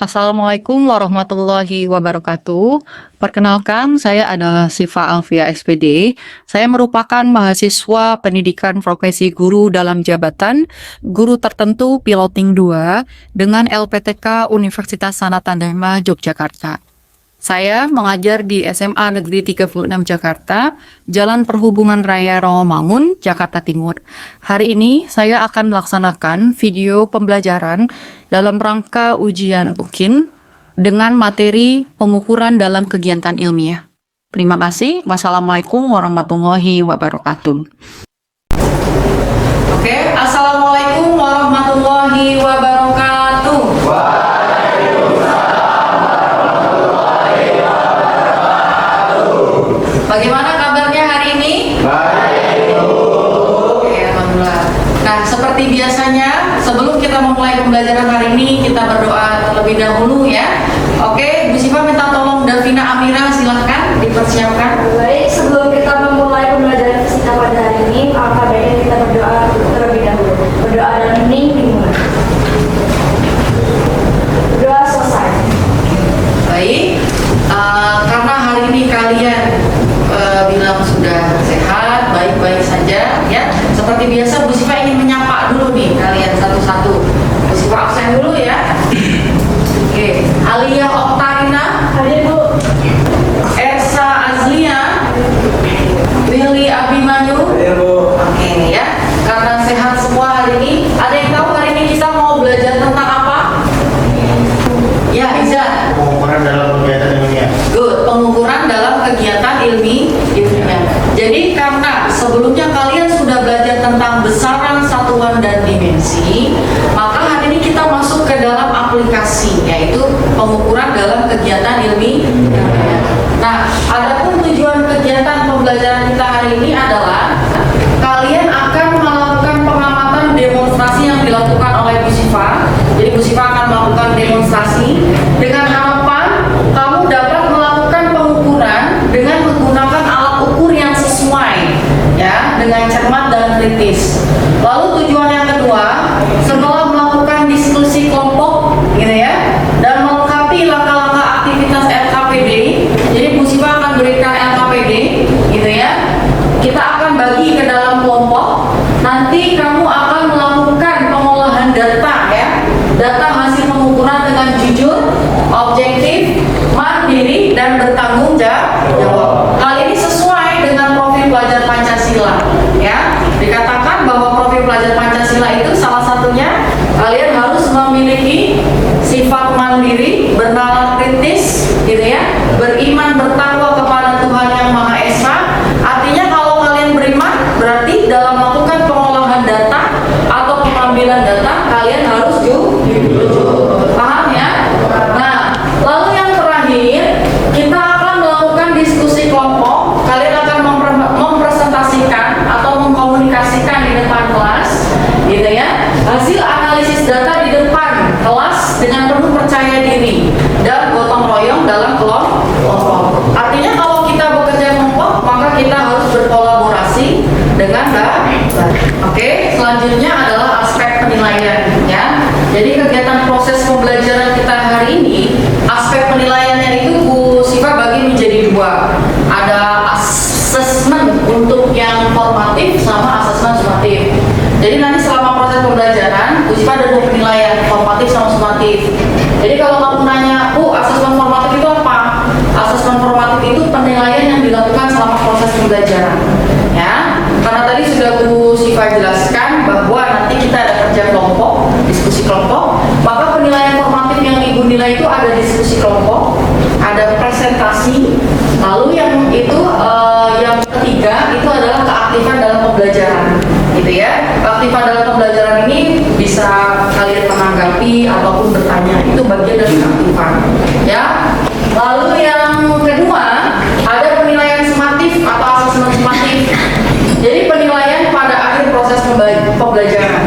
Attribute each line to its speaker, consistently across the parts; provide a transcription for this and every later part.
Speaker 1: Assalamualaikum warahmatullahi wabarakatuh. Perkenalkan, saya adalah Sifa Alfia SPD. Saya merupakan mahasiswa pendidikan profesi guru dalam jabatan guru tertentu piloting 2 dengan LPTK Universitas Sanatan Dharma Yogyakarta. Saya mengajar di SMA Negeri 36 Jakarta, Jalan Perhubungan Raya Rawamangun, Jakarta Timur. Hari ini saya akan melaksanakan video pembelajaran dalam rangka ujian UKIN dengan materi pengukuran dalam kegiatan ilmiah. Terima kasih. Wassalamualaikum warahmatullahi wabarakatuh. Oke, assalamualaikum warahmatullahi wabarakatuh. Bagaimana kabarnya hari ini? Baik. Oke, alhamdulillah. Nah, seperti biasanya, sebelum kita memulai pembelajaran hari ini, kita berdoa terlebih dahulu ya. Oke, Bu Siva minta tolong Davina Amira, silahkan dipersiapkan.
Speaker 2: Baik, sebelum kita memulai pembelajaran fisika pada hari ini, alangkah baiknya kita berdoa terlebih dahulu. Berdoa dan hening dimulai. Berdoa selesai.
Speaker 1: Baik, karena hari ini kalian bilang sudah sehat, baik-baik saja ya. Seperti biasa Bu Siva ingin menyapa dulu nih kalian satu-satu. Bu Siva absen dulu ya. Oke, Alia Oktarina,
Speaker 2: Hadir Bu.
Speaker 1: Ersa Azlia, Willy Abimanyu. Oke ya. Karena sehat semua hari ini, ada yang tahu hari ini kita mau belajar tentang apa? Ya, Iza.
Speaker 3: Pengukuran dalam kegiatan ilmiah.
Speaker 1: Good, pengukuran dalam kegiatan ilmiah. Jadi karena sebelumnya kalian sudah belajar tentang besaran, satuan, dan dimensi, maka hari ini kita masuk ke dalam aplikasi, yaitu pengukuran dalam kegiatan ilmiah. Nah, adapun tujuan kegiatan pembelajaran kita hari ini adalah kalian akan melakukan pengamatan demonstrasi yang dilakukan oleh Bu Siva. Jadi Bu Siva akan melakukan demonstrasi dengan harapan kamu dapat melakukan pengukuran dengan menggunakan alat ukur yang sesuai ya, dengan cermat dan kritis. Lalu tujuan yang kedua, setelah melakukan diskusi kelompok gitu ya, dan melengkapi langkah-langkah aktivitas LKPD, jadi Bu Siva akan berikan LKPD gitu ya. Kita akan bagi ke dalam kelompok. Nanti kamu akan melakukan pengolahan data ya. Data hasil pengukuran dengan jujur, objektif, mandiri, dan bertanggung jawab. Hal ini sesuai dengan profil pelajar Pancasila ya. Dikatakan bahwa profil pelajar Pancasila itu salah satunya kalian harus memiliki sifat mandiri, bernalar kritis gitu ya, beriman bertakwa kepada Tuhan Yang Maha Esa. Artinya kalau kalian beriman, berarti dalam melakukan pengolahan data atau pengambilan data kalian harus jujur. Paham ya? Nah, lalu yang terakhir, kita akan melakukan diskusi kelompok. Kalian akan mempresentasikan atau mengkomunikasikan di depan kelas gitu ya, hasil analisis data di depan kelas dengan penuh percaya diri dan gotong royong dalam kelompok. Artinya kalau kita bekerja kelompok, maka kita harus berkolaborasi dengan baik. Oke, selanjutnya adalah aspek penilaian ya. Jadi kegiatan proses pembelajaran kita hari ini, aspek penilaiannya itu Bu Siva bagi menjadi dua. Ada asesmen untuk yang formatif sama asesmen sumatif. Jadi nanti selama proses pembelajaran, Bu Siva ada dua penilaian, formatif sama sumatif. Jadi kalau kamu nanya, Bu, asesmen formatif itu apa? Asesmen formatif itu penilaian yang dilakukan selama proses pembelajaran. Ya, karena tadi sudah Bu Siva jelaskan bahwa nanti kita ada kerja kelompok, diskusi kelompok, maka penilaian formatif yang Ibu nilai itu ada diskusi kelompok, ada presentasi, lalu yang itu yang ketiga itu adalah keaktifan dalam pembelajaran, gitu ya. Keaktifan dalam pembelajaran ini bisa kalian menanggapi ataupun bertanya, itu bagian dari keaktifan, ya. Lalu yang kedua ada penilaian sumatif atau asesmen sumatif. Jadi penilaian pada akhir proses pembelajaran,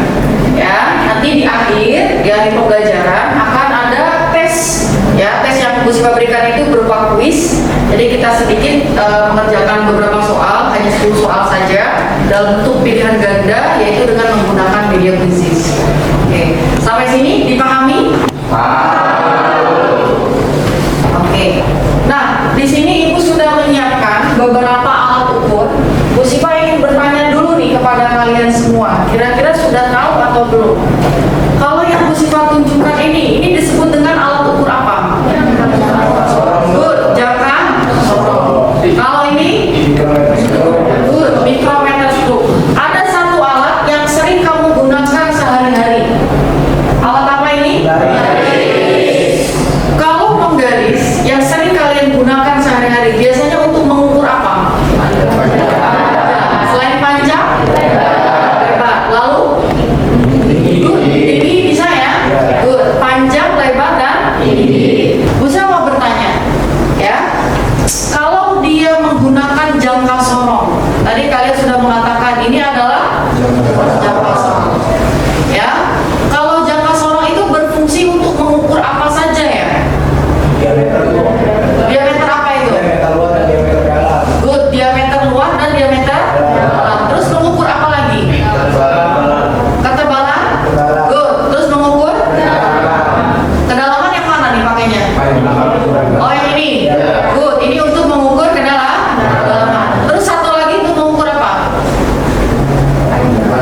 Speaker 1: ya. Nanti di akhir pembelajaran akan ada tes, ya. Tes yang Bu Siva berikan itu berupa kuis. Jadi kita sedikit mengerjakan beberapa soal, hanya 10 soal saja dalam bentuk pilihan ganda, yaitu dengan menggunakan media quizzes. Oke, sampai sini dipahami? Oke. Nah, di sini Ibu sudah menyiapkan beberapa alat ukur. Bu Siva ingin bertanya dulu nih kepada kalian semua. Kira-kira sudah tahu atau belum? Kalau yang Bu Siva tunjukkan ini disebut dengan alat ukur apa? Good, jangka. Kalau ini? Good, mikrometer stroke. Ada satu alat yang sering kamu gunakan sehari-hari. Alat apa ini? Kalau menggaris yang sering kalian gunakan sehari-hari biasanya untuk mengukur apa? Selain panjang, lebar. Lalu tinggi bisa ya? Good. Panjang, lebar dan tinggi. Bu saya mau bertanya, ya. Kalau dia menggunakan jangka sorong, tadi kalian sudah mengatakan ini adalah jangka sorong, ya. Kalau jangka sorong itu berfungsi untuk mengukur apa saja ya? Diameter apa itu? Good, diameter luar dan diameter dalam. Terus mengukur apa lagi? Ketebalan? Good. Terus mengukur? Kedalaman yang mana nih pakainya? Oh yang ini? Good, ini untuk mengukur kedalaman. Terus satu lagi untuk mengukur apa?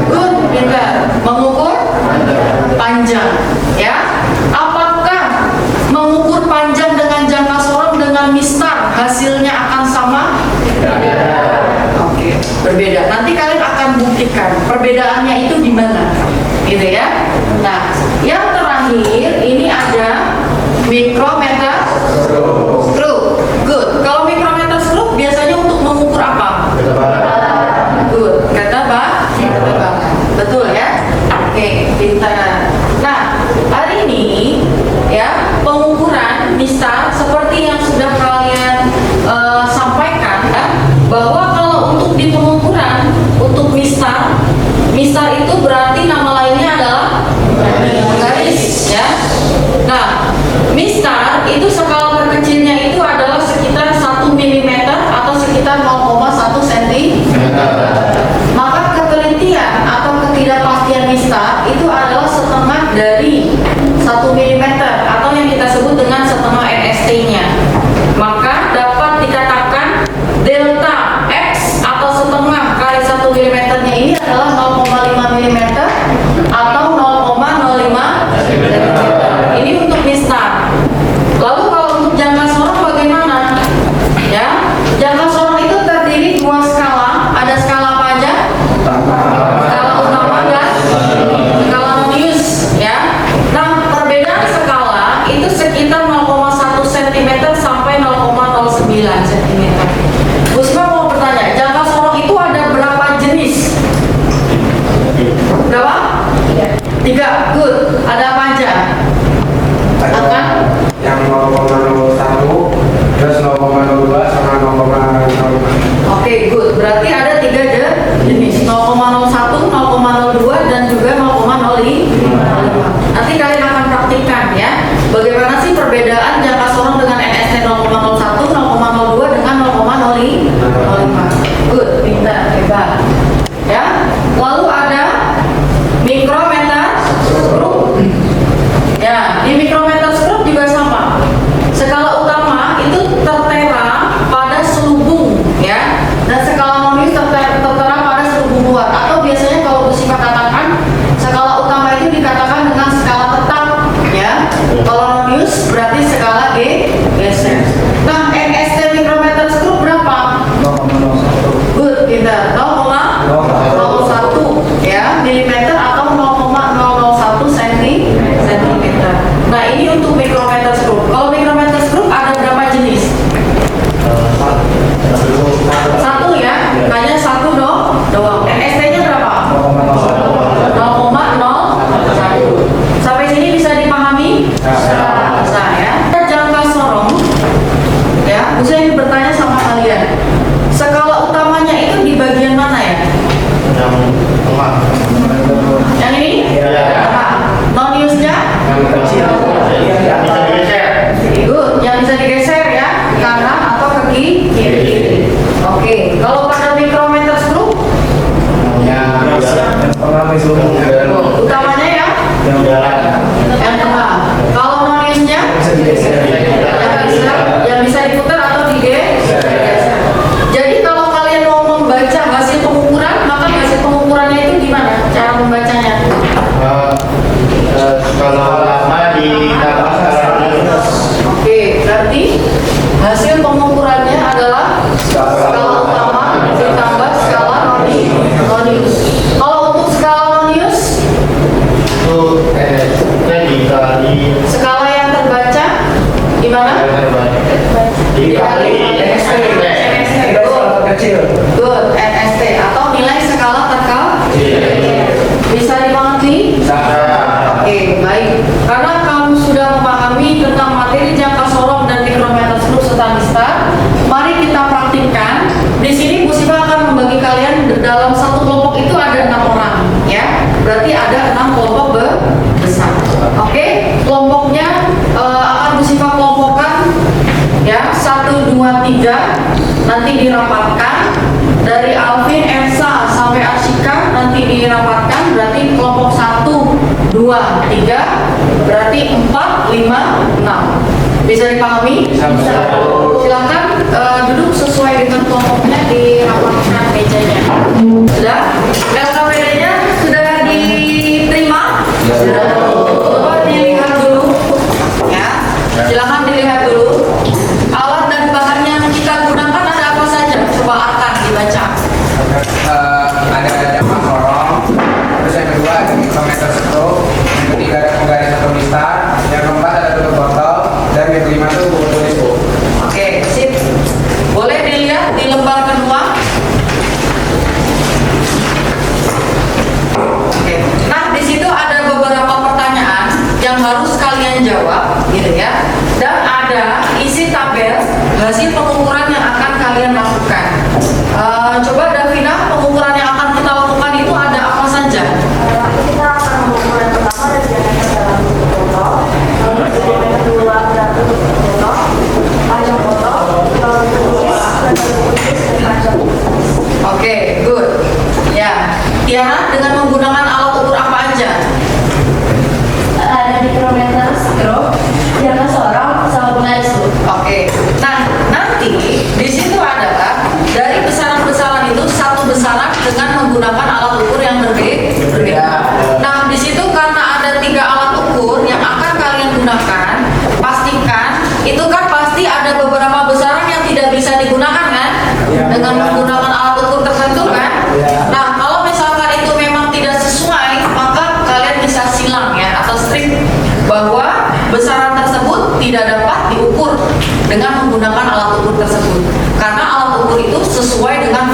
Speaker 1: Good, pintar. Mengukur panjang, ya. Apakah mengukur panjang dengan jangka sorong dengan mistar hasilnya akan sama? Oke, berbeda. Nanti kalian akan buktikan perbedaannya itu di mana, gitu ya. Nah, yang terakhir ini ada mikrometer stroke. Good. Kalau mikrometer stroke biasanya untuk mengukur apa? Good. Ketebalan. Betul ya? Oke, pintar. Nah, hari ini ya pengukuran mistar seperti yang sudah kalian sampaikan ya, bahwa kalau untuk di pengukuran untuk mistar itu berarti nama lainnya adalah garis ya. Nah, mistar itu skala terkecilnya itu adalah sekitar 1 mm atau sekitar 0,1 cm. Maka ketelitian atau ketidakpastian mistar itu adalah setengah dari 1 mm atau yang kita sebut dengan setengah NST-nya. Maka dapat dikatakan delta X atau setengah kali 1 mm-nya ini adalah 0,5 mm atau 0,05 cm. Ini untuk mistar. Lalu kalau untuk jangka sorong bagaimana? Ya, jangka sorong itu terdiri 2 skala. Ada skala apa aja? Skala utama dan skala nonius, ya. Nah, perbedaan skala itu sekitar 0,1 cm sampai 0,09 cm. Bu Siva mau bertanya, jangka sorong itu ada berapa jenis? Berapa? 3. Good. Ada apa aja? Apa?
Speaker 4: Yang 0,01 terus 0,02 sama 0,05.
Speaker 1: Oke, good. Berarti ada 3 jenis, 0,01, 0,02 dan juga 0,05. Nanti kalian akan praktikkan ya, bagaimana sih perbedaan jangka sorong dengan NST 0,01, 0,02 dengan 0,05. Good, pintar, hebat. Ya. Lalu ada mikrometer stroke. Ya, di mikrometer stroke juga sama. Skala utama itu tertera pada selubung ya, dan skala nonius tertera pada selubung luar. Atau biasanya kalau Bu Siva katakan skala utama itu dikatakan dengan skala tetap ya. Kalau nonius berarti skala geser. Nah, NST mikrometer stroke berapa?
Speaker 4: 0,01.
Speaker 1: Good, pintar. 0,01 ya milimeter atau 0,001 sentimeter. Nah, ini untuk mikrometer stroke. Kalau mikrometer stroke ada berapa jenis? 1 ya. tentang materi jangka sorong dan mikrometer struk serta mistar. Mari kita praktikkan. Di sini Bu Siva akan membagi kalian dalam satu kelompok itu ada 6 orang, ya. Berarti ada 6 kelompok besar. Oke, kelompoknya akan Bu Siva kelompokkan, ya, 1, 2, 3. Nanti dirapatkan dari Alvin, Elsa sampai Arsika nanti dirapatkan. Berarti kelompok 1, 2, 3. Berarti 4, 5, 6. Bisa dipahami? Silakan duduk sesuai dengan kelompoknya, dirapatkan mejanya. Sudah? LKPD-nya sudah diterima? Sudah. Coba dilihat dulu. Ya, silakan dilihat dulu. Alat dan bahan yang kita gunakan ada apa saja? Coba akan dibaca.
Speaker 4: Ada jangka sorong, terus yang kedua ada mikrometer struk, yang ketiga ada penggaris atau mistar, yang keempat ada tutup botol, dan yang kelima itu buku tulis Bu.
Speaker 1: Oke, sip. Boleh dilihat di lembar kedua. Oke. Nah, di situ ada beberapa pertanyaan yang harus kalian jawab, gitu ya. Dan ada isi tabel hasil pengukuran yang akan kalian lakukan. Coba Davina, pengukuran yang akan kita lakukan itu ada apa saja?
Speaker 2: Kita akan mengukur yang pertama dari diameter dalam bentuk botol, lalu diameter kedua dalam bentuk botol, panjang botol, lalu tulis, dan panjang.
Speaker 1: Oke, good. Ya, Tiara dengan menggunakan alat ukur apa aja?
Speaker 2: Ada mikrometer struk, jangka sorong, sama penggaris Bu.
Speaker 1: Oke. Nah, nanti di situ adalah dari besaran-besaran itu satu besaran dengan menggunakan alat ukur yang berbeda. Nah, di situ karena ada 3 alat ukur yang akan kalian gunakan, pastikan itu kan pasti ada beberapa besaran yang tidak bisa digunakan kan? Dengan menggunakan alat ukur tertentu kan? Nah, kalau misalkan itu memang tidak sesuai, maka kalian bisa silang ya atau strip bahwa besaran tersebut tidak dapat diukur dengan menggunakan alat ukur tersebut. Karena alat ukur itu sesuai dengan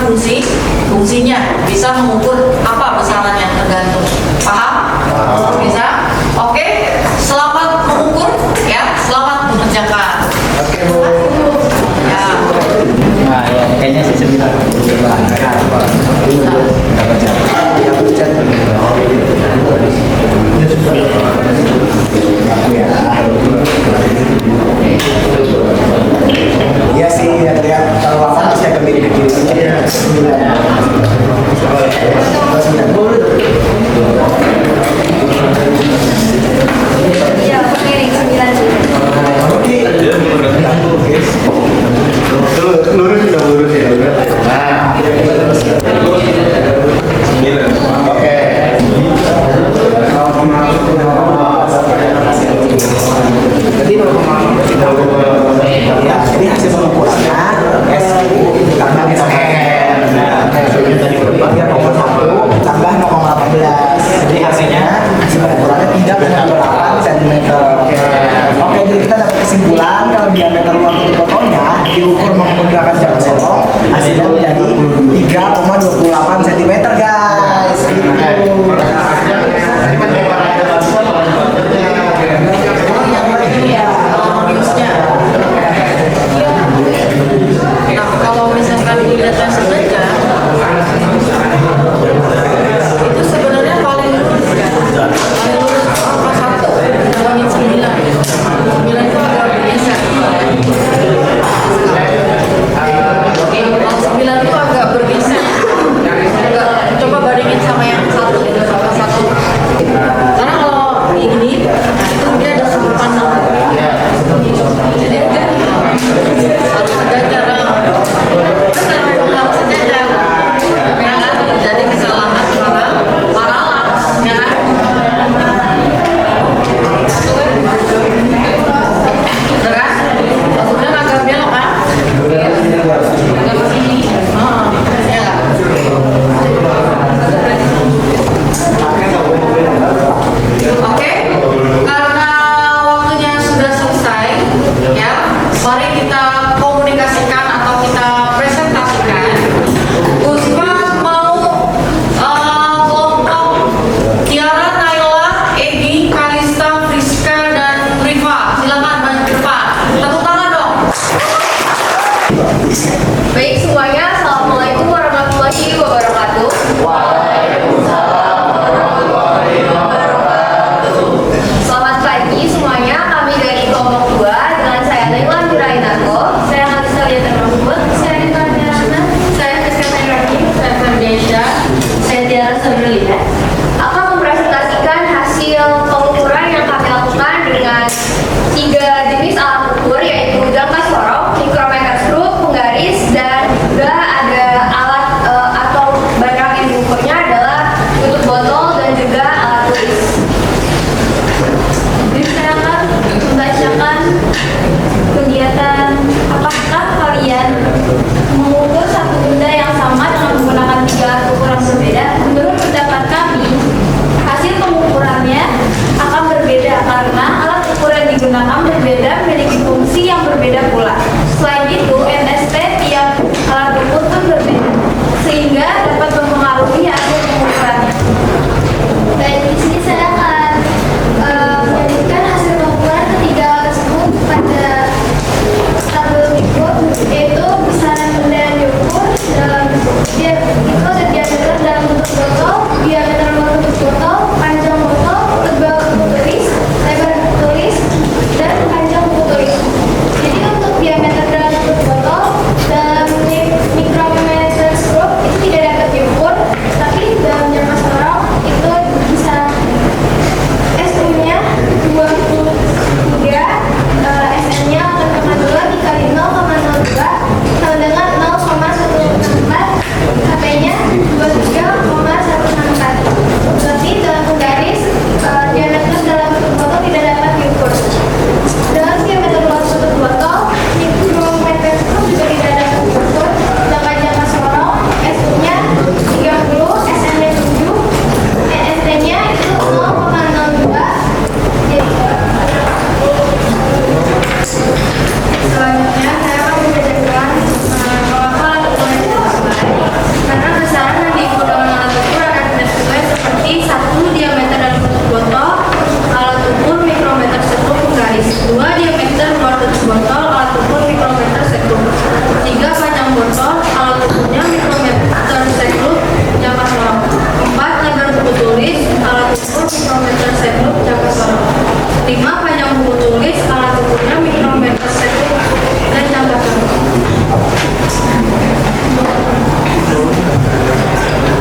Speaker 1: fungsinya, bisa mengukur apa besarannya tergantung. Paham? Bisa? Oke. Selamat mengukur ya, selamat mengerjakan.
Speaker 4: Oke Bu.
Speaker 1: Ya.
Speaker 3: Nah, ya, kayaknya sih 9.
Speaker 4: Iya sih, ya kalau apa bisa kebiri kiri.
Speaker 2: Iya, pengiring 9 Bu.
Speaker 3: Lurus sudah lurus ya. Nah, oke.
Speaker 4: Jadi hasil pengukurannya SU tambah SN. Dia nomor 1 tambah 0,18. Jadi hasilnya hasil pengukurannya 3,28 cm. Oke, jadi kita dapat kesimpulan kalau diameter ruang botolnya diukur menggunakan jangka sorong hasilnya menjadi 3,28 cm guys.
Speaker 1: Nah, kalau misalkan dilihat saja, itu sebenarnya paling lurus ya. Paling lurus angka 1 dibanding 9. 9 itu agak bergeser.
Speaker 2: tiga jenis alat ukur, yaitu jangka sorong, mikrometer skrup, penggaris, dan juga ada alat atau barang yang diukurnya adalah tutup botol dan juga alat tulis. Jadi saya akan membacakan kegiatan apakah kalian mengukur satu benda yang sama dengan menggunakan tiga alat ukur yang berbeda. Menurut pendapat kami, hasil pengukurannya akan berbeda karena alat ukur yang digunakan berbeda, memiliki fungsi yang berbeda pula. Selain itu, NST tiap alat ukur pun berbeda, sehingga dapat mempengaruhi hasil pengukurannya. Baik, di sini saya akan menjadikan hasil pengukuran ketiga alat tersebut pada tabel berikut, yaitu besaran benda yang diukur dalam diameter dalam bentuk botol, diameter bentuk botol, panjang botol, tebal buku tulis, lebar buku tulis, dan panjang buku tulis. Jadi untuk diameter dalam bentuk botol dalam mikrometer skrup itu tidak dapat diukur, tapi dalam jangka sorong itu bisa SU-nya 23, SN-nya 0,2 dikali 0,02 sama dengan 0,164, HP-nya 23,164. Berarti dalam penggaris diameter dalam bentuk botol tidak dapat diukur. Dalam diameter dalam bentuk botol, mikrometer skrup juga tidak dapat diukur. Sedangkan jangka sorong, SU-nya 30, SN-nya 7, NST-nya itu 0,02. Selanjutnya saya akan menjelaskan mengapa alat ukur yang tidak sesuai. Karena besaran yang diukur dengan alat ukur akan tidak sesuai, seperti 1 diameter dalam bentuk botol, alat ukur mikrometer skrup penggaris, 2 diameter luar bentuk botol, alat ukur mikrometer skrup, 3 panjang botol, alat ukurnya mikrometer skrup jangka sorong, 4 lebar buku tulis, alat ukur mikrometer skrup jangka sorong, 5 panjang buku tulis, alat ukurnya mikrometer skrup dan jangka sorong.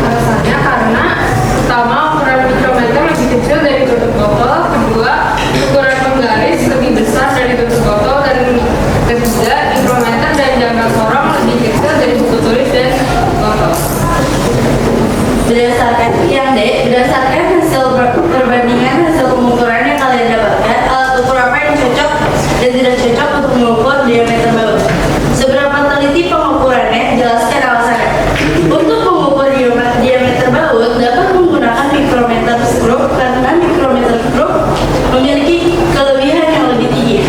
Speaker 2: Alasannya karena pertama, ukuran mikrometer lebih kecil dari tutup botol, kedua, ukuran penggaris lebih besar dari tutup botol, dan ketiga, mikrometer dan jangka sorong lebih kecil dari buku tulis dan botol.
Speaker 5: Berdasarkan yang D, berdasarkan hasil perbandingan hasil pengukuran yang kalian dapatkan, alat ukur apa yang cocok dan tidak cocok untuk mengukur diameter baut. Seberapa teliti pengukurannya? Jelaskan alasannya. Untuk mengukur diameter baut dapat menggunakan mikrometer skrup karena mikrometer skrup memiliki kelebihan yang lebih tinggi,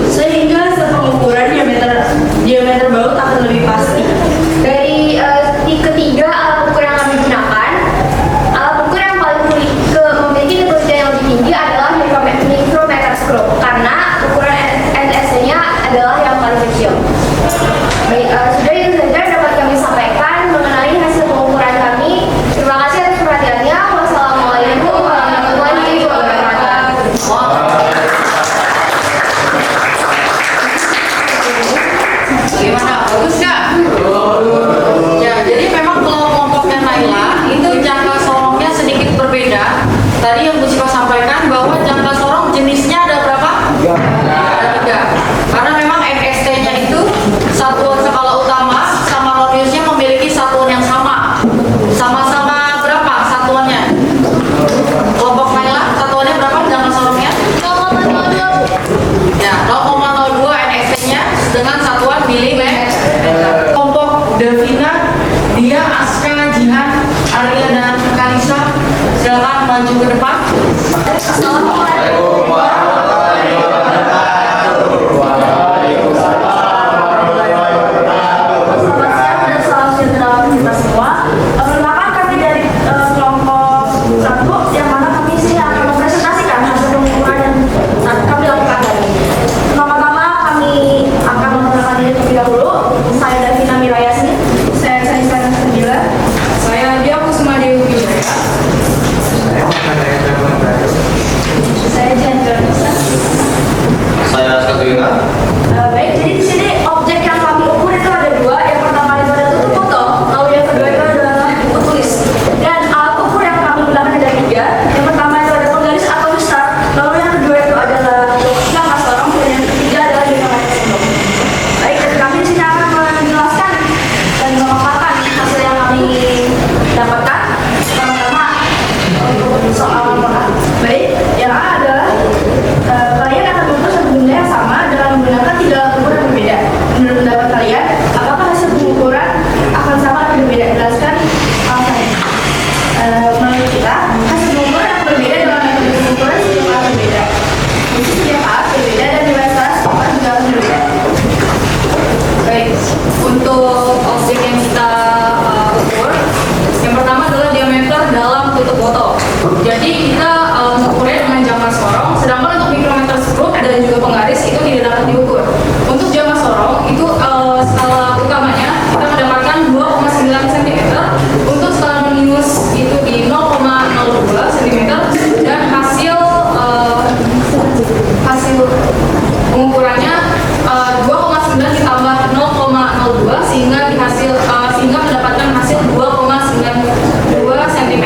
Speaker 5: sehingga hasil pengukuran diameter baut akan lebih pasti.
Speaker 2: Dari ketiga alat ukur yang kami gunakan, alat ukur yang paling memiliki ketelitian yang lebih tinggi adalah mikrometer skrup karena ukuran NSC-nya adalah yang paling kecil. Baik, sudah itu saja dapat kami sampaikan mengenai hasil pengukuran kami. Terima kasih atas perhatiannya. Wassalamualaikum warahmatullahi wabarakatuh.
Speaker 1: Gimana? Bagus nggak? Ya, jadi memang kalau kelompoknya Naila itu jangka sorongnya sedikit berbeda. Tadi yang Bu Siva sampaikan bahwa jangka sorong jenisnya ada berapa? Ada 3. Karena memang NST-nya itu satuan skala utama sama radiusnya memiliki satuan yang sama. Sama-sama berapa satuannya? Kelompok Naila satuannya berapa jangka sorongnya?
Speaker 2: 0,02.
Speaker 1: Ya, 0,02 NST-nya dengan satuan milimeter. Kelompok Davina, dia Aska, Jihan, Arya, dan Kalisa, silakan maju ke depan.
Speaker 2: Assalamualaikum warahmatullahi wabarakatuh. hasil pengukurannya 2,9 ditambah 0,02 sehingga mendapatkan hasil 2,92 cm.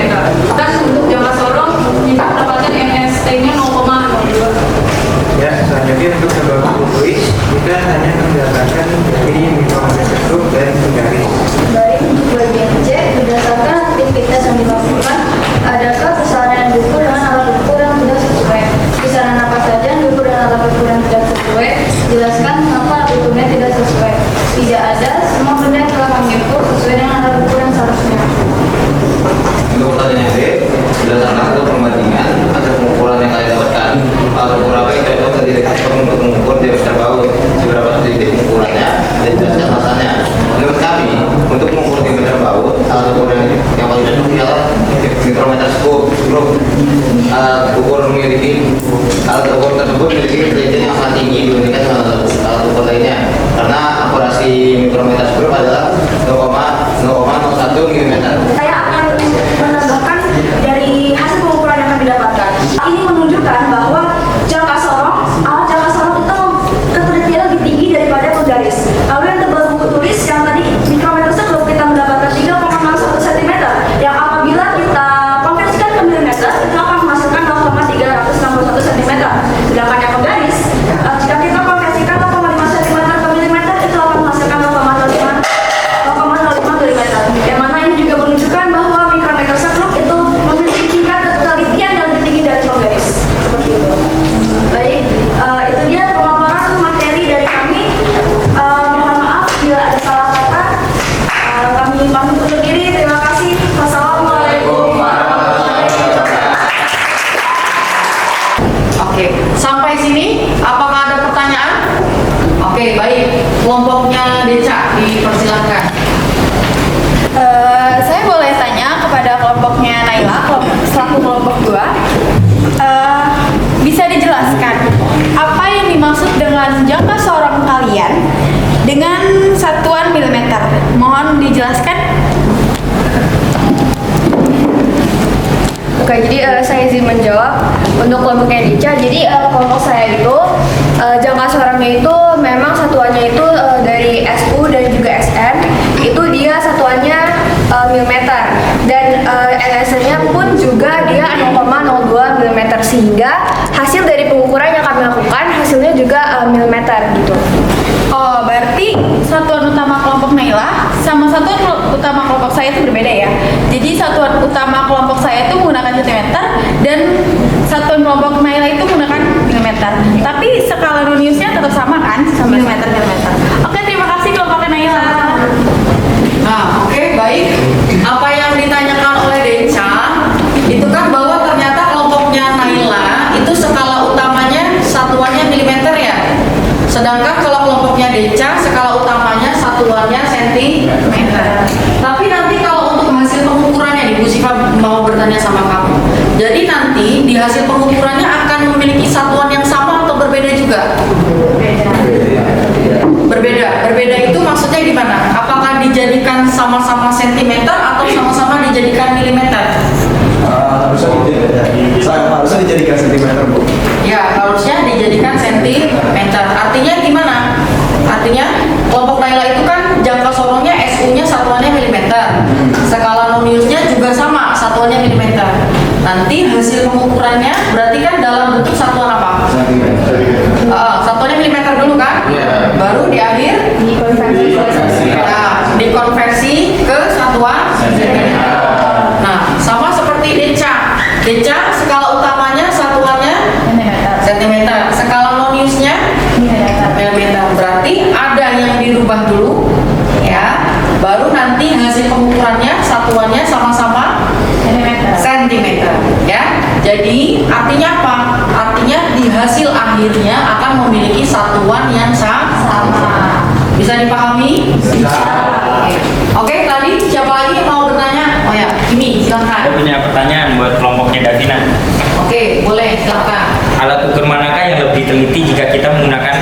Speaker 2: Dan untuk jangka sorong kita mendapatkan NST-nya 0,02.
Speaker 6: Ya, selanjutnya untuk sebuah buku tulis kita hanya mendapatkan dari mikrometer grup dan garis.
Speaker 2: Baik, untuk bagian C, berdasarkan aktivitas yang dilakukan, adakah besaran yang diukur dengan alat ukur yang tidak sesuai? Besaran apa saja yang diukur dengan alat ukur yang tidak sesuai? Jelaskan mengapa alat ukurnya tidak sesuai. Tidak ada, semua benda yang telah kami ukur sesuai dengan alat ukur yang seharusnya.
Speaker 7: Untuk pertanyaan B, berdasarkan hasil perbandingan hasil pengukuran yang kalian dapatkan, alat ukur apa yang cocok dan tidak cocok untuk mengukur diameter baut, seberapa titik pengukurannya, dan jelaskan alasannya. Menurut kami, untuk mengukur diameter baut, alat ukur yang paling cocok ialah mikrometer grup. Alat ukur tersebut memiliki precision yang sangat tinggi dibandingkan dengan alat ukur lainnya, karena akurasi mikrometer grup adalah 0,01 mm.
Speaker 2: Saya akan menambahkan dari hasil pengukuran yang kami dapatkan. Ini menunjukkan bahwa jangka sorong itu ketelitian lebih tinggi daripada penggaris. Lalu yang tebal buku tulis yang tadi mikrometer sekrup kita mendapatkan 3,01 cm, yang apabila kita konversikan ke milimeter itu akan menghasilkan 0,361 cm. Sedangkan yang penggaris jika kita konversikan 0,5 cm ke milimeter itu akan menghasilkan 0,05 mm. Yang mana ini juga menunjukkan bahwa mikrometer sekrup itu memiliki tingkat ketelitian yang lebih tinggi dari penggaris. Seperti itu. Baik, itu dia pemaparan materi dari kami. Mohon maaf bila ada salah kata. Kami pamit undur diri. Terima kasih. Wassalamualaikum warahmatullahi wabarakatuh.
Speaker 1: Oke, sampai sini apakah ada pertanyaan? Oke, baik. Kelompoknya Deca dipersilakan.
Speaker 2: Saya boleh tanya kepada kelompoknya Naila, selaku kelompok 2. Bisa dijelaskan apa yang dimaksud dengan jangka sorong kalian dengan satuan milimeter? Mohon dijelaskan. Oke, jadi saya izin menjawab untuk kelompoknya Deca. Jadi kelompok saya itu jangka sorongnya itu memang satuannya itu dari SU dan juga SN itu dia satuannya milimeter, dan NS-nya pun juga dia 0,02 mm, sehingga hasil dari pengukuran yang kami lakukan hasilnya juga milimeter gitu. Oh, berarti satuan utama kelompok Naila sama satuan utama kelompok saya itu berbeda ya. Jadi satuan utama kelompok saya itu menggunakan cm dan satuan kelompok Naila itu menggunakan milimeter. Tapi skala Noniusnya tetap sama kan, milimeter. Oke, terima kasih kelompok Naila.
Speaker 1: Nah, oke, baik. Apa yang ditanyakan oleh Deca itu kan bahwa ternyata kelompoknya Naila itu skala utamanya satuannya milimeter ya. Sedangkan kalau kelompoknya Deca skala utamanya satuannya sentimeter. Tapi nanti kalau untuk hasil pengukurannya nih, Bu Siva mau bertanya sama kamu. Jadi nanti di hasil pengukurannya akan memiliki satuan yang sama atau berbeda juga? Berbeda itu maksudnya gimana? Apakah dijadikan sama-sama sentimeter atau sama-sama dijadikan milimeter?
Speaker 4: Harusnya dijadikan sentimeter, Bu.
Speaker 1: Ya, harusnya dijadikan sentimeter. Artinya gimana? Artinya kelompok Naila itu kan jangka sorongnya SU-nya satuannya milimeter. Skala Noniusnya juga sama, satuannya milimeter. Nanti hasil pengukurannya berarti kan dalam bentuk satuan apa? Satuannya milimeter dulu kan? Baru di akhir dikonversi ke satuan sentimeter. Nah, sama seperti Deca skala utamanya satuannya sentimeter, skala Noniusnya milimeter. Berarti ada yang dirubah dulu ya, baru nanti hasil pengukurannya satuannya sama-sama sentimeter ya. Jadi artinya apa? Artinya di hasil akhirnya akan memiliki satuan yang sama. Bisa dipahami? Bisa. Oke, tadi siapa lagi yang mau bertanya? Oh ya, ini silakan.
Speaker 8: Saya punya pertanyaan buat kelompoknya Davina.
Speaker 1: Oke, boleh, silakan.
Speaker 8: Alat ukur manakah yang lebih teliti jika kita menggunakan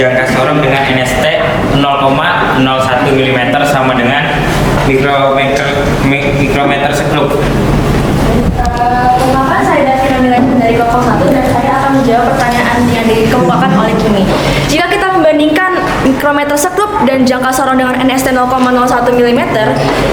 Speaker 8: jangka sorong dengan NST 0,01 mm sama dengan mikrometer sekrup?
Speaker 2: Kenapa saya Davina dari kelompok 1 dan saya akan menjawab pertanyaan yang dikemukakan oleh Kimi. Jika kita membandingkan mikrometer sekrup dan jangka sorong dengan NST 0,01 mm,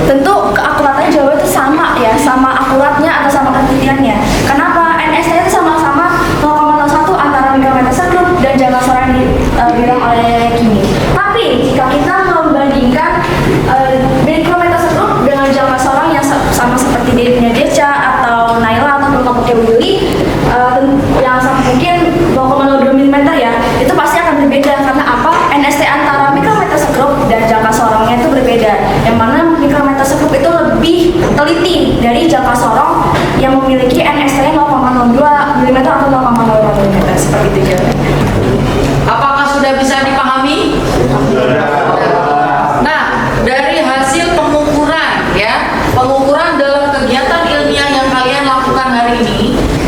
Speaker 2: tentu keakuratannya jawaban itu sama ya, sama akuratnya atau sama ketelitiannya. Kenapa? NST itu sama-sama 0,01 antara mikrometer sekrup dan jangka sorong yang dibilang oleh Kimi. Tapi jika kita membandingkan mikrometer sekrup dengan jangka sorong yang sama seperti dirinya Deca atau Naila atau kelompoknya Willy, yang sama mungkin 0,02 mm ya, itu pasti akan berbeda. Karena apa? NST antara mikrometer sekrup dan jangka sorongnya itu berbeda, yang mana mikrometer sekrup itu lebih teliti dari jangka sorong yang memiliki NST 0,02 mm atau 0,02 mm, seperti itu jawabannya.
Speaker 1: Apakah sudah bisa dipahami? Nah, dari hasil pengukuran ya, pengukuran dalam kegiatan ilmiah yang kalian lakukan hari ini,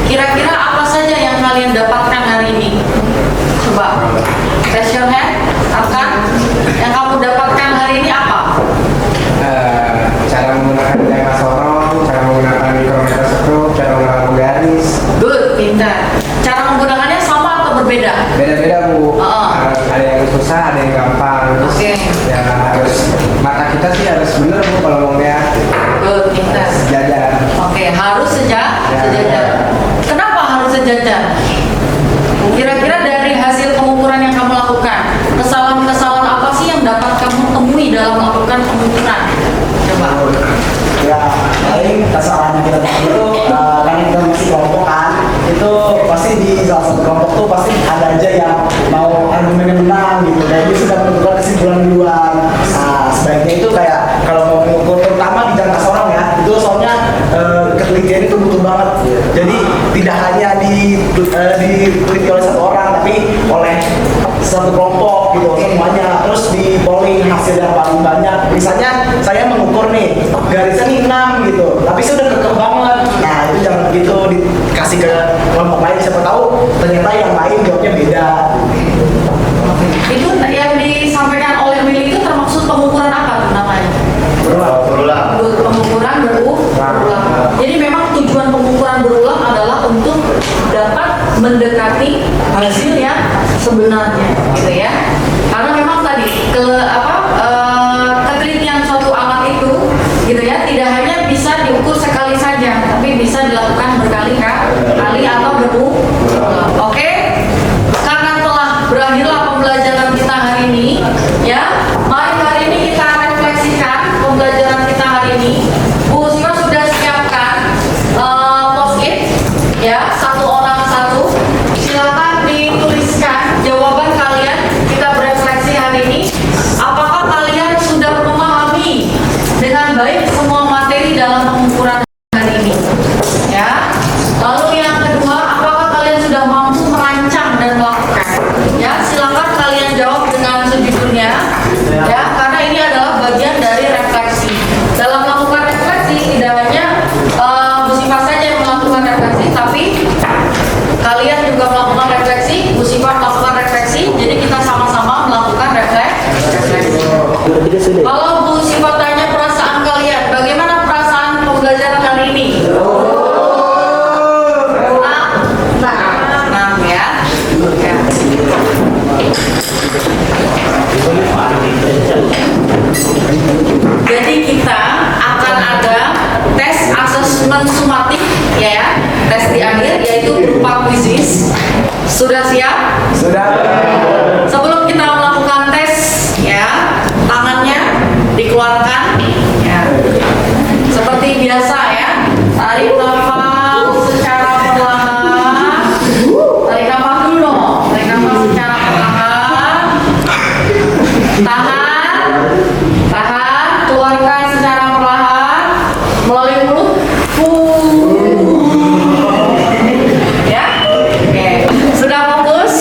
Speaker 1: kira-kira apa saja yang kalian dapatkan hari ini? Coba, raise your hand. Arkan, yang kamu dapatkan hari ini apa?
Speaker 6: Cara menggunakan jangka sorong, cara menggunakan mikrometer sekrup, cara menggunakan garis.
Speaker 1: Good, pintar. Cara menggunakannya sama atau berbeda?
Speaker 6: Beda-beda Bu. Ada yang susah, ada yang gampang.
Speaker 1: Oke.
Speaker 6: Ya harus mata kita sih harus bener Bu kalau mau lihat.
Speaker 1: Good, pintar.
Speaker 6: Sejajar.
Speaker 1: Oke, harus sejajar. Kenapa harus sejajar? Kira-kira dari hasil pengukuran yang kamu lakukan, kesalahan-kesalahan apa sih yang dapat kamu temui dalam melakukan pengukuran? Coba.
Speaker 4: Ya paling kesalahan yang kita tahu itu kan kita masih kelompok kan, itu pasti di salah satu kelompok tuh pasti ada aja yang mau argumennya menang gitu, dan dia sudah menentukan kesimpulan duluan. Nah sebaiknya itu kayak kalau mau mengukur terutama di jangka sorong ya, itu soalnya ketelitian itu butuh banget, jadi tidak hanya diteliti oleh satu orang tapi oleh satu kelompok gitu semuanya, terus di polling hasil yang paling banyak. Misalnya saya mengukur nih garisnya nih 6 gitu, tapi saya udah kekeh banget. Nah itu jangan begitu dikasih ke kelompok lain, siapa tahu ternyata yang lain jawabnya beda.
Speaker 1: Itu yang disampaikan oleh Willy itu termaksud pengukuran apa tuh namanya?
Speaker 3: Berulang.
Speaker 1: Pengukuran berulang. Jadi memang tujuan pengukuran berulang adalah untuk dapat mendekati hasil yang sebenarnya, gitu ya. Karena memang tadi ketelitian suatu alat itu, gitu ya, tidak hanya bisa diukur sekali saja, tapi bisa dilakukan berkali-kali atau berulang. Oke? Karena telah berakhirlah pembelajaran kita hari ini, ya. Mari hari ini kita refleksikan pembelajaran kita hari ini. Bu Siva sudah siapkan post-it, ya, satu orang satu. Silakan dituliskan jawaban kalian. Kita berefleksi hari ini. Apakah kalian sudah memahami dengan baik semua materi dalam pengukuran hari ini? Ya. Lalu yang kedua, apakah kalian sudah mampu merancang dan melakukan? Ya, silakan kalian jawab dengan sejujurnya. Ya, karena ini adalah bagian dari refleksi. Dalam melakukan refleksi tidak hanya Bu Siva saja yang melakukan refleksi, tapi kalian juga melakukan refleksi, Bu Siva melakukan refleksi, jadi kita sama-sama melakukan refleksi. Kalau Bu Siva tanya perasaan kalian, bagaimana perasaan pembelajaran kali ini? Senang ya. Ya. Jadi kita akan ada tes asesmen sumatif ya, tes di akhir yaitu berupa quizzes. Sudah siap?
Speaker 4: Sudah.
Speaker 1: Sebelum kita melakukan tes ya, tangannya dikeluarkan ya. Seperti biasa ya. Tarik nafas secara perlahan. Tarik nafas dulu dong. Tarik nafas secara perlahan. Tahan. Tahan, keluarkan secara perlahan melalui mulut. Ya. Oke. Sudah fokus?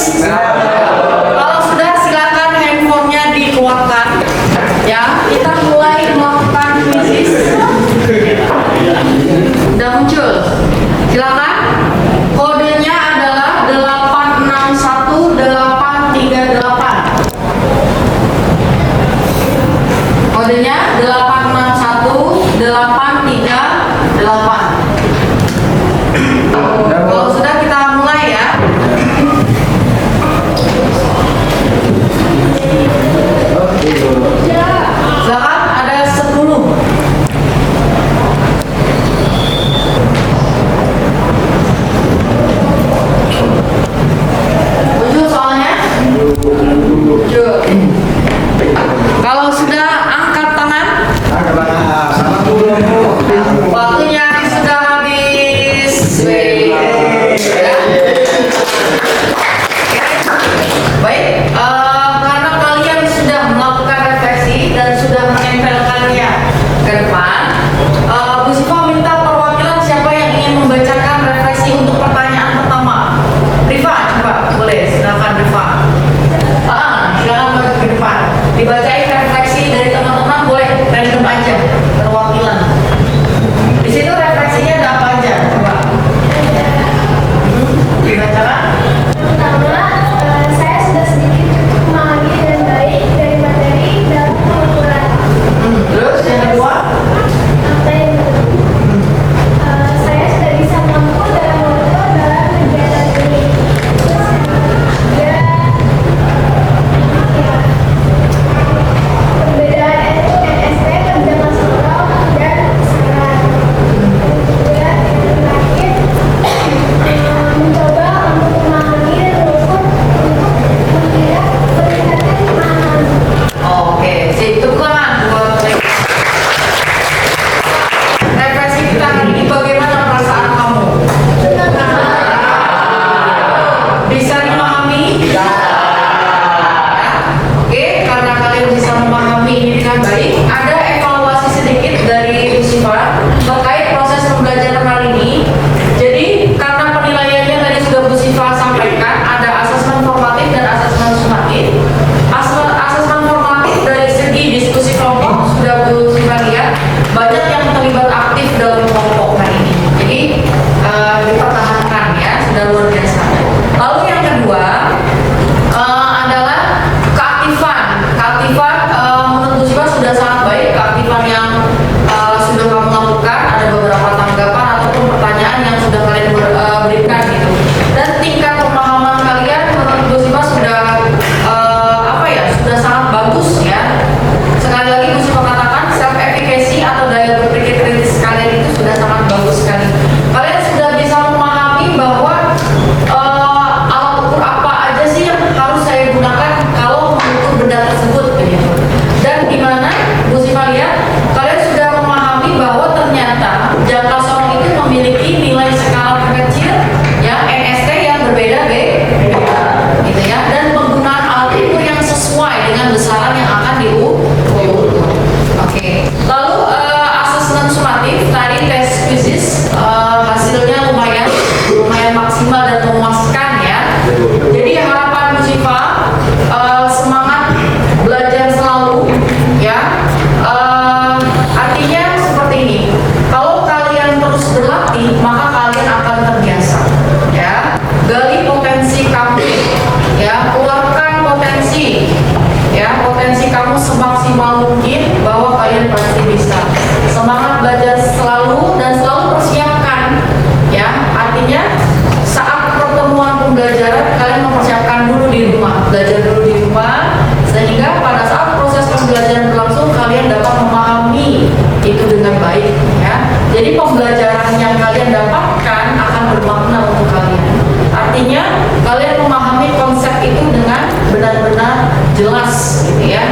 Speaker 1: belajar dulu di rumah, sehingga pada saat proses pembelajaran berlangsung kalian dapat memahami itu dengan baik ya. Jadi pembelajaran yang kalian dapatkan akan bermakna untuk kalian. Artinya kalian memahami konsep itu dengan benar-benar jelas gitu ya.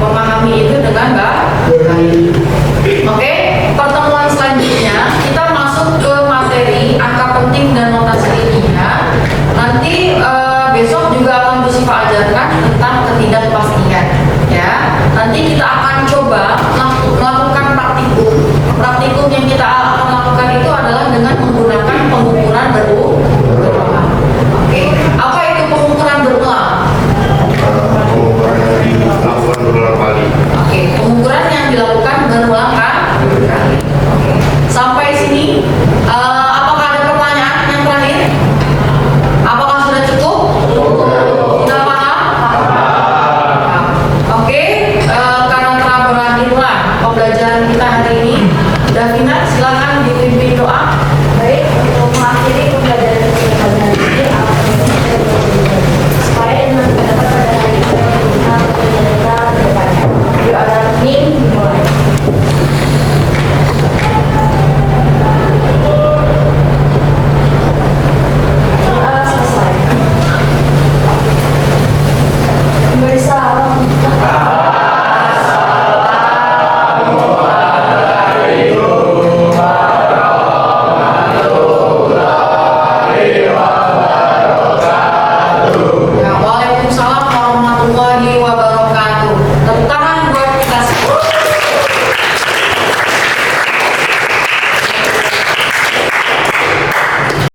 Speaker 1: Memahami itu dengan baik. Oke, pertemuan selanjutnya kita masuk ke materi angka penting dan notasi ilmiah. Nanti besok juga akan Bu Siva ajarkan tentang ketidakpastian